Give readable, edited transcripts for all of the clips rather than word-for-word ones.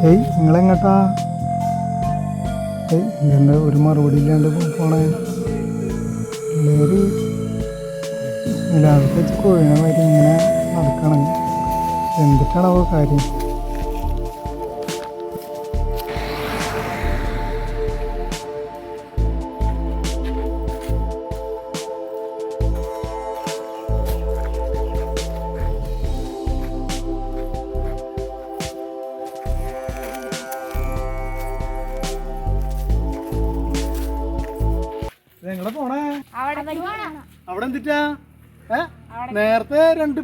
ഏയ് നിങ്ങളെങ്ങട്ടാ? ഏയ് ഇതെന്താ ഒരു മറുപടി ഇല്ലാണ്ട് പോണേ? പിള്ളേര് നിലാവത്തെ വെച്ച് കൊഴിയണ മാതിരി ഇങ്ങനെ നടക്കണം. എന്തിട്ടാണോ കാര്യം? എങ്ങനെ പോണേ? അവിടെ എന്തിട്ടാ? നേരത്തെ രണ്ട്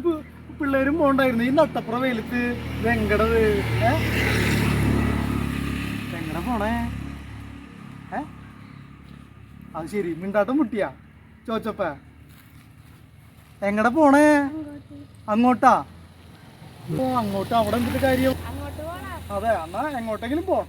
പിള്ളേരും പോണ്ടായിരുന്നു. ഈ നട്ടപ്പുറ വെയിലത്ത് ഇതെങ്കടത് എങ്ങനെ പോണേ? അത് ശരി, മിണ്ടാട്ടം മുട്ടിയാ ചോച്ചപ്പ? എങ്ങടെ പോണേ? അങ്ങോട്ടാ? ഓ അങ്ങോട്ട്. അവിടെ എന്തിട്ട് കാര്യം? അതെ, എന്നാ എങ്ങോട്ടെങ്കിലും പോ.